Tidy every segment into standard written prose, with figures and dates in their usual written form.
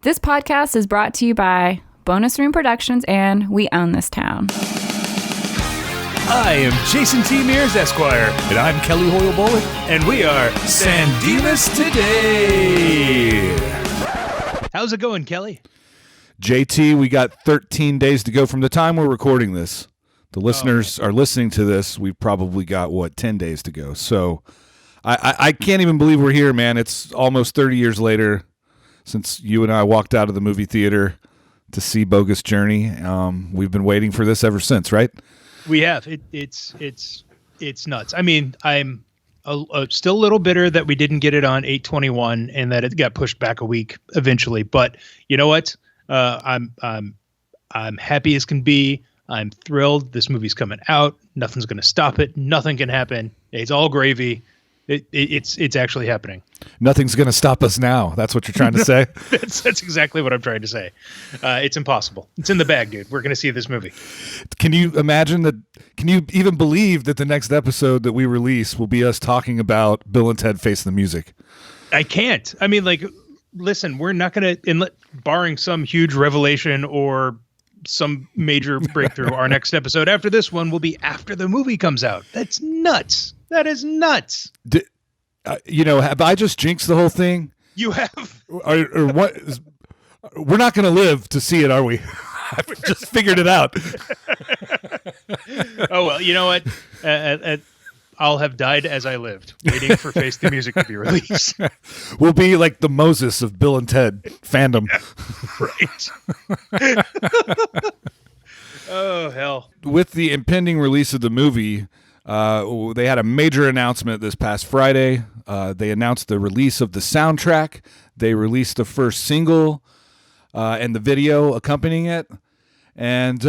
This podcast is brought to you by Bonus Room Productions and We Own This Town. I am Jason T. Meares, Esquire. And I'm Kelly Hoyle Bolick. And we are DIMAS Today. How's it going, Kelly? JT, we got 13 days to go from the time we're recording this. The listeners are listening to this. We've probably got, 10 days to go. So I can't even believe we're here, man. It's almost 30 years later since you and I walked out of the movie theater to see Bogus Journey. We've been waiting for this ever since, right? We have. It's nuts. I mean, I'm still a little bitter that we didn't get it on 8/21 and that it got pushed back a week eventually. But you know what? I'm happy as can be. I'm thrilled. This movie's coming out. Nothing's going to stop it. Nothing can happen. It's all gravy. It's actually happening. Nothing's going to stop us now. That's what you're trying to say? That's exactly what I'm trying to say. It's impossible. It's in the bag, dude. We're going to see this movie. Can you imagine that? Can you even believe that the next episode that we release will be us talking about Bill and Ted Face the Music? I can't. I mean, listen, we're not going to, barring some huge revelation or some major breakthrough, our next episode after this one will be after the movie comes out. That's nuts. That is nuts. Have I just jinxed the whole thing? You have. Or what? We're not going to live to see it, are we? I've just figured it out. Oh, well, you know what? I'll have died as I lived, waiting for Face the Music to be released. We'll be like the Moses of Bill and Ted fandom. Right. Oh, hell. With the impending release of the movie, they had a major announcement this past Friday. They announced the release of the soundtrack. They released the first single and the video accompanying it. And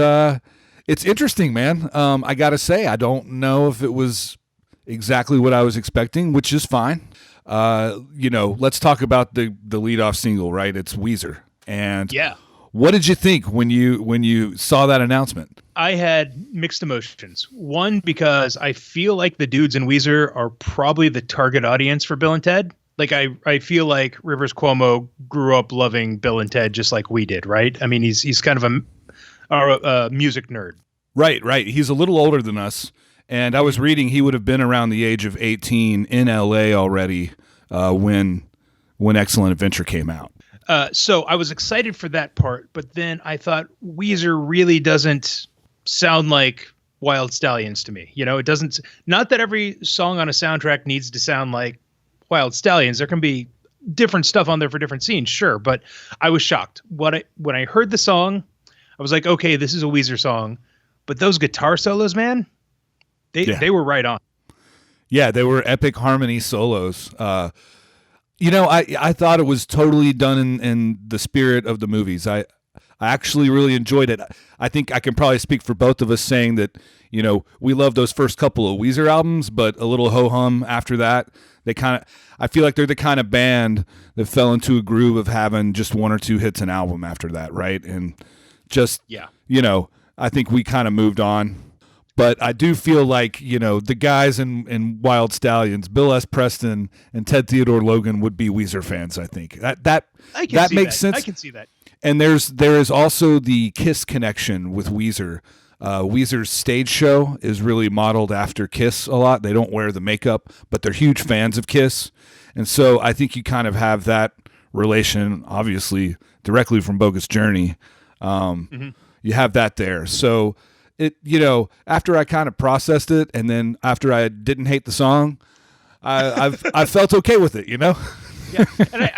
it's interesting, man. I got to say, I don't know if it was exactly what I was expecting, which is fine. Let's talk about the leadoff single, right? It's Weezer. And yeah. What did you think when you saw that announcement? I had mixed emotions. One, because I feel like the dudes in Weezer are probably the target audience for Bill and Ted. Like, I feel like Rivers Cuomo grew up loving Bill and Ted just like we did, right? I mean, he's kind of a music nerd. Right. He's a little older than us. And I was reading he would have been around the age of 18 in L.A. already when Excellent Adventure came out. So I was excited for that part, but then I thought Weezer really doesn't sound like Wild Stallions to me. It doesn't. Not that every song on a soundtrack needs to sound like Wild Stallions. There can be different stuff on there for different scenes, sure. But I was shocked when I heard the song. I was like, okay, this is a Weezer song, but those guitar solos, man, they were right on. Yeah, they were epic harmony solos. I thought it was totally done in the spirit of the movies. I actually really enjoyed it. I think I can probably speak for both of us saying that, we love those first couple of Weezer albums, but a little ho-hum after that. I feel like they're the kind of band that fell into a groove of having just one or two hits an album after that, right? And just, I think we kind of moved on. But I do feel like, the guys in Wild Stallions, Bill S. Preston and Ted Theodore Logan would be Weezer fans, I think. That makes sense. I can see that. And there is also the Kiss connection with Weezer. Weezer's stage show is really modeled after Kiss a lot. They don't wear the makeup, but they're huge fans of Kiss. And so I think you kind of have that relation, obviously, directly from Bogus Journey. You have that there. So it, after I kind of processed it, and then after I didn't hate the song, I felt okay with it, Yeah, and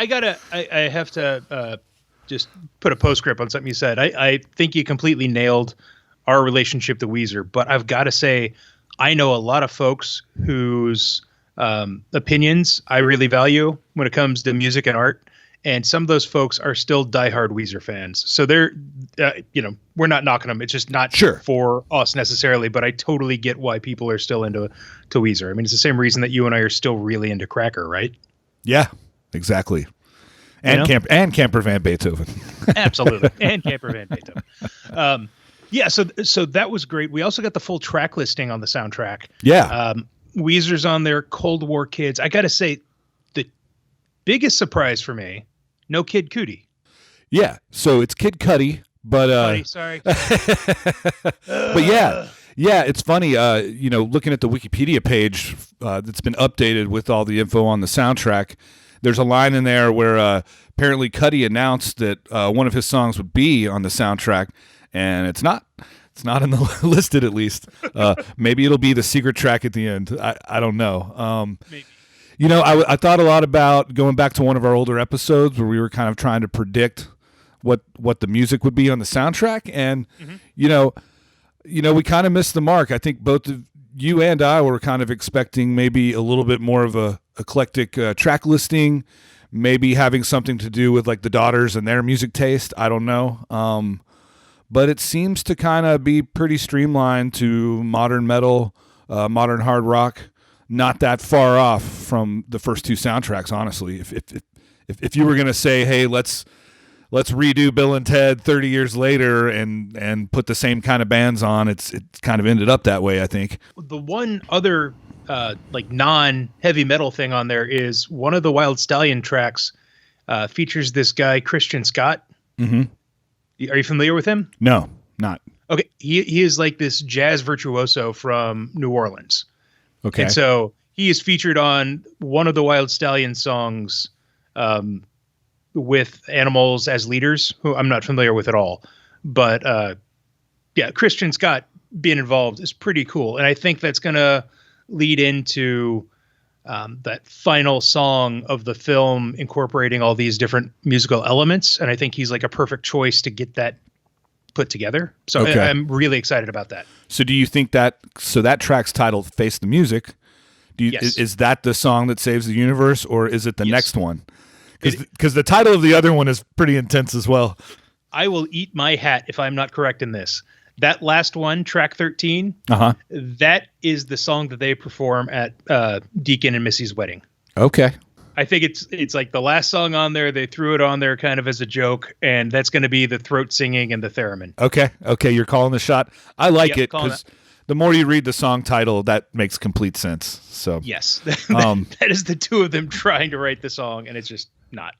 I have to just put a postscript on something you said. I think you completely nailed our relationship to Weezer, but I've got to say, I know a lot of folks whose opinions I really value when it comes to music and art. And some of those folks are still diehard Weezer fans. So they're, we're not knocking them. It's just not for us necessarily, but I totally get why people are still into Weezer. I mean, it's the same reason that you and I are still really into Cracker, right? Yeah, exactly. And Camper Van Beethoven. Absolutely. And Camper Van Beethoven. So that was great. We also got the full track listing on the soundtrack. Yeah. Weezer's on there, Cold War Kids. I got to say, the biggest surprise for me, no Kid Cudi. Yeah, so it's Kid Cudi, but Buddy, sorry. but yeah, it's funny. Looking at the Wikipedia page that's been updated with all the info on the soundtrack, there's a line in there where apparently Cudi announced that one of his songs would be on the soundtrack, and it's not. It's not in the listed, at least. Maybe it'll be the secret track at the end. I don't know. Maybe. I thought a lot about going back to one of our older episodes where we were kind of trying to predict what the music would be on the soundtrack, and we kind of missed the mark. I think both of you and I were kind of expecting maybe a little bit more of a eclectic track listing, maybe having something to do with like the Daughters and their music taste. I don't know. But it seems to kind of be pretty streamlined to modern metal, modern hard rock, not that far off from the first two soundtracks, honestly. If you were going to say, hey, let's redo Bill and Ted 30 years later and put the same kind of bands on, it's kind of ended up that way, I think. The one other non-heavy metal thing on there is one of the Wild Stallion tracks features this guy, Christian Scott. Mm-hmm. Are you familiar with him? No, not. Okay. He is like this jazz virtuoso from New Orleans. Okay. And so he is featured on one of the Wild Stallion songs with animals as leaders, who I'm not familiar with at all. But Christian Scott being involved is pretty cool. And I think that's going to lead into that final song of the film incorporating all these different musical elements. And I think he's like a perfect choice to get that put together. So okay. I'm really excited about that. So do you think that track's titled Face the Music? Yes. Is that the song that saves the universe, or is it the Yes. next one? Because the title of the other one is pretty intense as well. I will eat my hat if I'm not correct in this. That last one, track 13, that is the song that they perform at Deacon and Missy's wedding. Okay. I think it's like the last song on there. They threw it on there kind of as a joke, and that's going to be the throat singing and the theremin. Okay, you're calling the shot. I like it calling because the more you read the song title, that makes complete sense. So yes, that is the two of them trying to write the song, and it's just not.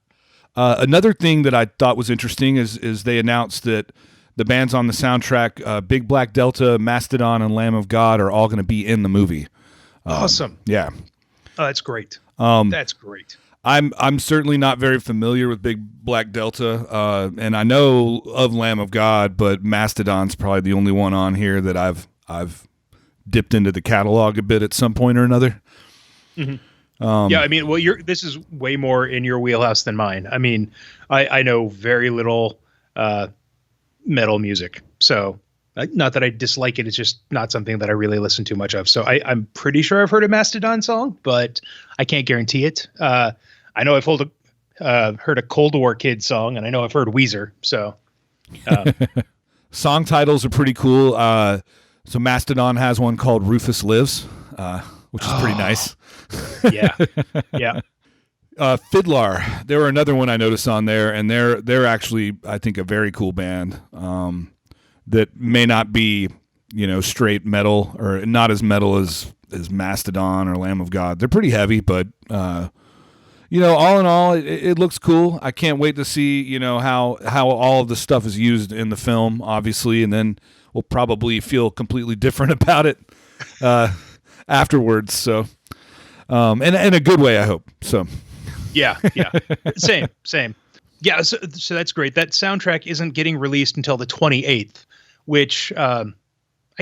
Another thing that I thought was interesting is they announced that the bands on the soundtrack, Big Black Delta, Mastodon, and Lamb of God, are all going to be in the movie. Awesome. Yeah. Oh, that's great. That's great. I'm certainly not very familiar with Big Black Delta, and I know of Lamb of God, but Mastodon's probably the only one on here that I've dipped into the catalog a bit at some point or another. Mm-hmm. I mean, well, this is way more in your wheelhouse than mine. I mean, I know very little metal music, so not that I dislike it. It's just not something that I really listen to much of. So I'm pretty sure I've heard a Mastodon song, but I can't guarantee it. I know I've heard a Cold War Kid song, and I know I've heard Weezer. So song titles are pretty cool. So Mastodon has one called Rufus Lives, which is pretty nice. Yeah. Fiddler, they were another one I noticed on there, and they're actually, I think, a very cool band that may not be, straight metal or not as metal as Mastodon or Lamb of God. They're pretty heavy, but all in all, it looks cool. I can't wait to see how all of the stuff is used in the film, obviously, and then we'll probably feel completely different about it afterwards. So, and in a good way, I hope. So. Yeah. Same. Yeah. So that's great. That soundtrack isn't getting released until the 28th, which I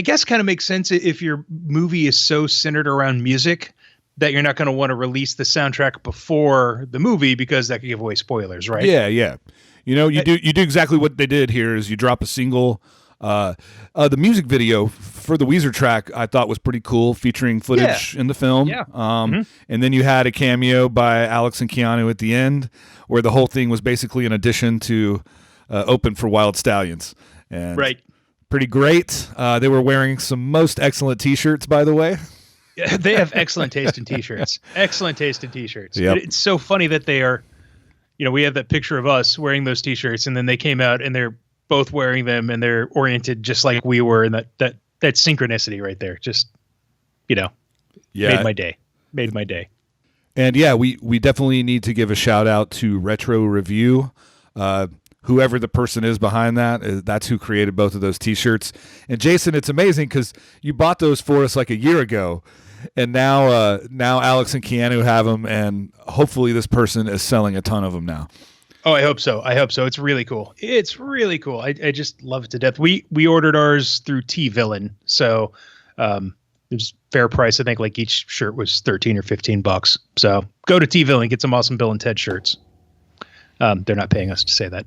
guess kind of makes sense if your movie is so centered around music that you're not going to want to release the soundtrack before the movie because that could give away spoilers, right? Yeah. You do exactly what they did here is you drop a single. The music video for the Weezer track I thought was pretty cool, featuring footage in the film. Yeah. And then you had a cameo by Alex and Keanu at the end, where the whole thing was basically an addition to Open for Wild Stallions. And right. Pretty great. They were wearing some most excellent T-shirts, by the way. Yeah, they have excellent taste in T-shirts. Excellent taste in T-shirts. Yep. It's so funny that they are, we have that picture of us wearing those T-shirts, and then they came out and they're both wearing them, and they're oriented just like we were, and that synchronicity right there, just made my day. And we definitely need to give a shout out to Retro Review, whoever the person is behind that, that's who created both of those T-shirts. And Jason, it's amazing because you bought those for us like a year ago, and now Alex and Keanu have them, and hopefully this person is selling a ton of them now. Oh, I hope so. It's really cool. I just love it to death. We ordered ours through T-Villain, so it was fair price. I think like each shirt was $13 or $15. So go to T-Villain, get some awesome Bill and Ted shirts. They're not paying us to say that.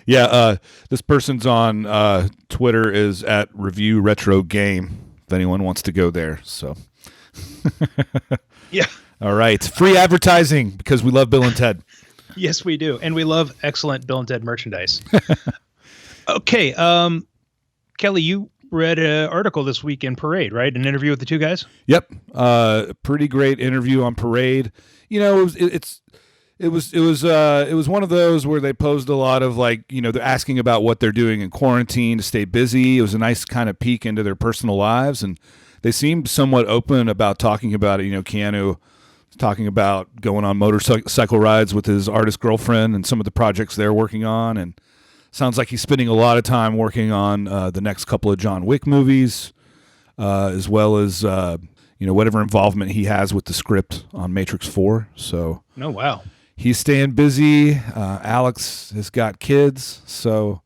Yeah, this person's on Twitter is at Review Retro Game. If anyone wants to go there, so yeah. All right, free advertising because we love Bill and Ted. Yes, we do, and we love excellent Bill and Ted merchandise. Okay, Kelly, you read an article this week in Parade, right? An interview with the two guys. Yep, pretty great interview on Parade. You know, it was one of those where they posed a lot of like, you know, they're asking about what they're doing in quarantine to stay busy. It was a nice kind of peek into their personal lives, and they seemed somewhat open about talking about it. You know, Keanu talking about going on motorcycle rides with his artist girlfriend and some of the projects they're working on, and sounds like he's spending a lot of time working on the next couple of John Wick movies, as well as you know, whatever involvement he has with the script on Matrix 4. So, oh wow. He's staying busy. Alex has got kids, so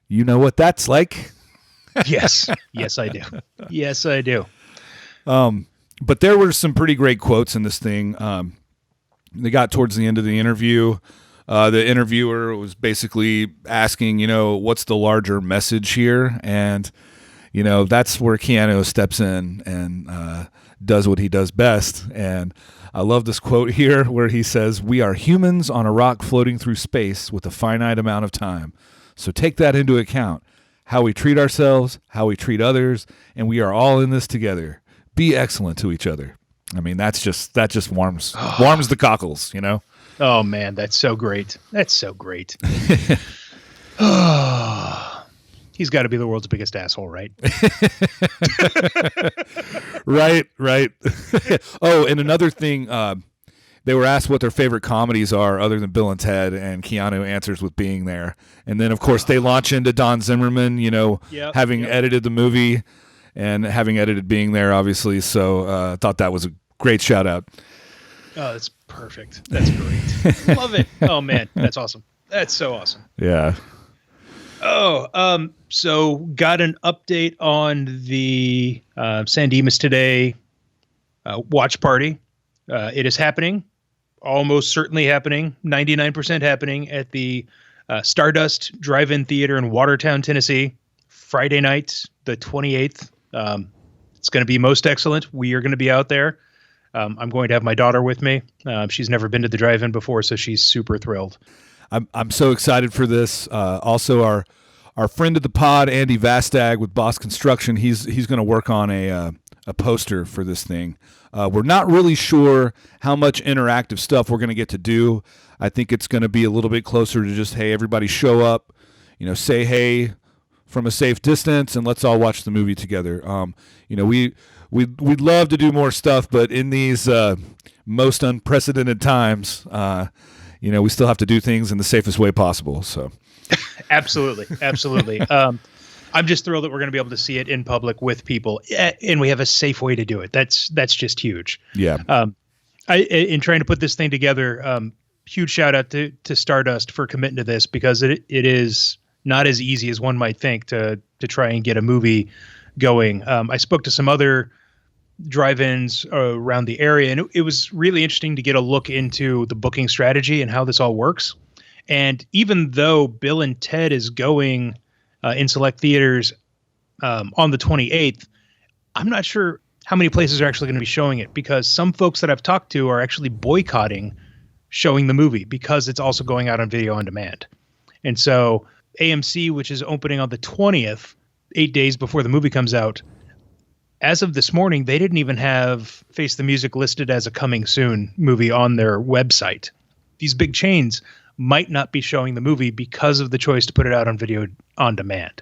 you know what that's like. Yes, I do. Yes, I do. But there were some pretty great quotes in this thing. They got towards the end of the interview. The interviewer was basically asking, you know, what's the larger message here? And, you know, that's where Keanu steps in and does what he does best. And I love this quote here where he says, "We are humans on a rock floating through space with a finite amount of time. So take that into account. How we treat ourselves, how we treat others, and we are all in this together. Be excellent to each other." I mean, that just warms the cockles, you know? Oh man, that's so great. That's so great. He's got to be the world's biggest asshole, right? Right. Oh, and another thing, they were asked what their favorite comedies are other than Bill and Ted, and Keanu answers with Being There. And then, of course, they launch into Don Zimmerman, you know, having edited the movie and having edited Being There, obviously. So I thought that was a great shout out. Oh, that's perfect. That's great. Love it. Oh, man, that's awesome. That's so awesome. Yeah. Oh, so got an update on the DIMAS Today watch party. It is happening, almost certainly happening, 99% happening at the Stardust Drive-In Theater in Watertown, Tennessee, Friday night, the 28th. It's going to be most excellent. We are going to be out there. I'm going to have my daughter with me. She's never been to the drive-in before, so she's super thrilled. I'm so excited for this. Also, our friend of the pod, Andy Vastag with Boss Construction, he's going to work on a poster for this thing. We're not really sure how much interactive stuff we're going to get to do. I think it's going to be a little bit closer to just, hey, everybody show up, you know, say hey from a safe distance, and let's all watch the movie together. You know, we'd love to do more stuff, but in these most unprecedented times, you know, we still have to do things in the safest way possible. So, absolutely. I'm just thrilled that we're going to be able to see it in public with people, and we have a safe way to do it. That's just huge. Yeah. In trying to put this thing together, huge shout out to Stardust for committing to this, because it is not as easy as one might think to try and get a movie going. I spoke to some other drive-ins around the area, and it was really interesting to get a look into the booking strategy and how this all works. And even though Bill and Ted is going in select theaters on the 28th, I'm not sure how many places are actually going to be showing it, because some folks that I've talked to are actually boycotting showing the movie because it's also going out on video on demand. And so AMC, which is opening on the 20th, 8 days before the movie comes out, as of this morning, they didn't even have Face the Music listed as a coming soon movie on their website. These big chains might not be showing the movie because of the choice to put it out on video on demand.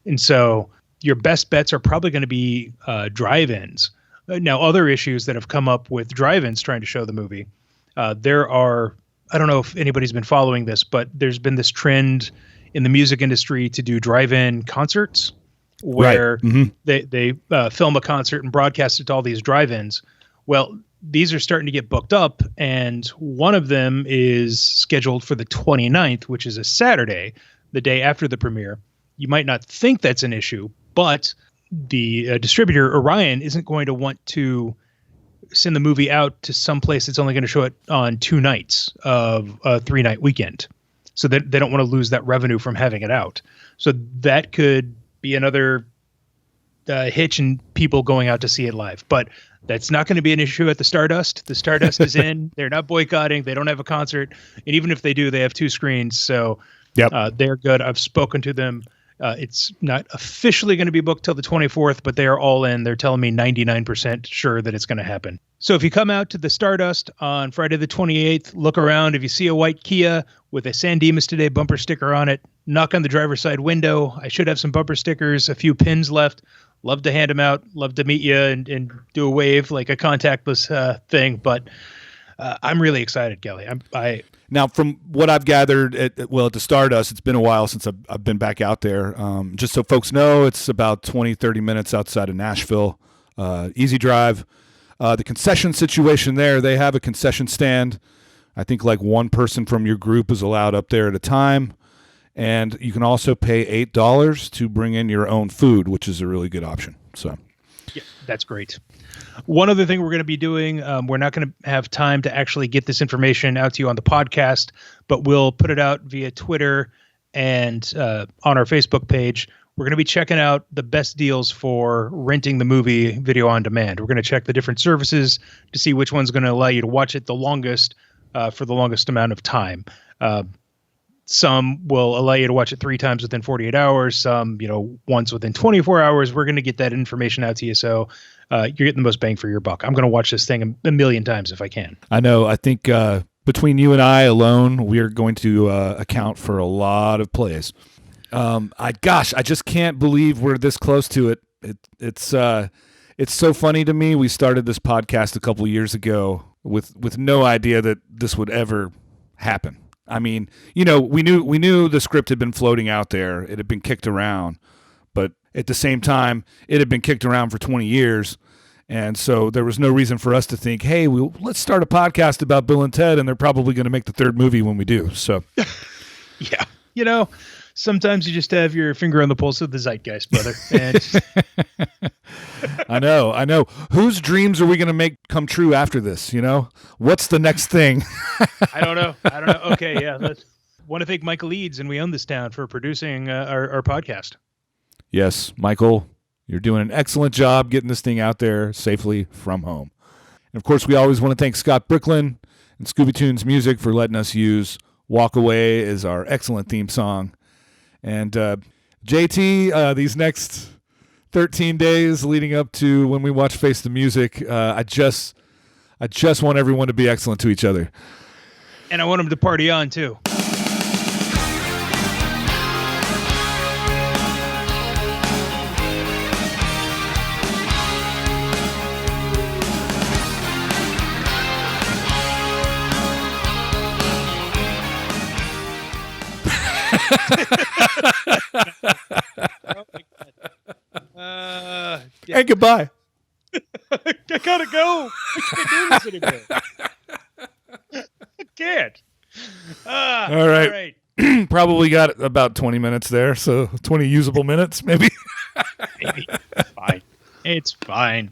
And so your best bets are probably going to be drive-ins. Now, other issues that have come up with drive-ins trying to show the movie, there are I don't know if anybody's been following this, but there's been this trend in the music industry to do drive-in concerts where they film a concert and broadcast it to all these drive-ins. Well, these are starting to get booked up, and one of them is scheduled for the 29th, which is a Saturday, the day after the premiere. You might not think that's an issue, but the distributor, Orion, isn't going to want to send the movie out to some place that's only going to show it on 2 nights of a 3-night weekend. So that they don't want to lose that revenue from having it out. So that could be another hitch in people going out to see it live. But that's not going to be an issue at the Stardust. The Stardust is in. They're not boycotting. They don't have a concert. And even if they do, they have 2 screens. So they're good. I've spoken to them. It's not officially going to be booked till the 24th, but they are all in. They're telling me 99% sure that it's going to happen. So if you come out to the Stardust on Friday the 28th, look around. If you see a white Kia with a San Dimas Today bumper sticker on it, knock on the driver's side window. I should have some bumper stickers, a few pins left. Love to hand them out. Love to meet you and do a wave, like a contactless thing. But I'm really excited, Kelly. Now, from what I've gathered at the Stardust, it's been a while since I've been back out there. Just so folks know, it's about 20, 30 minutes outside of Nashville. Easy drive. The concession situation there, they have a concession stand. I think like one person from your group is allowed up there at a time. And you can also pay $8 to bring in your own food, which is a really good option. So, yeah, that's great. One other thing we're going to be doing, we're not going to have time to actually get this information out to you on the podcast, but we'll put it out via Twitter and on our Facebook page. We're going to be checking out the best deals for renting the movie video on demand. We're going to check the different services to see which one's going to allow you to watch it the longest for the longest amount of time. Some will allow you to watch it 3 times within 48 hours. Some, once within 24 hours. We're going to get that information out to you. So you're getting the most bang for your buck. I'm going to watch this thing a million times if I can. I know. I think between you and I alone, we're going to account for a lot of plays. I just can't believe we're this close to it. It's so funny to me. We started this podcast a couple years ago with no idea that this would ever happen. I mean, we knew the script had been floating out there. It had been kicked around, but at the same time, it had been kicked around for 20 years. And so there was no reason for us to think, hey, let's start a podcast about Bill and Ted, and they're probably going to make the 3rd movie when we do. So, yeah, sometimes you just have your finger on the pulse of the zeitgeist, brother. And I know. Whose dreams are we going to make come true after this? What's the next thing? I don't know. Okay, yeah. Want to thank Michael Eads and We Own This Town for producing our podcast. Yes, Michael, you're doing an excellent job getting this thing out there safely from home. And of course, we always want to thank Scott Bricklin and Scooby Tunes Music for letting us use Walk Away as our excellent theme song. And JT, these next 13 days leading up to when we watch Face the Music, I just want everyone to be excellent to each other. And I want them to party on, too. And goodbye. I gotta go. I can't do this anymore. I can't. All right. Probably got about 20 minutes there, so 20 usable minutes, maybe. Maybe. It's fine.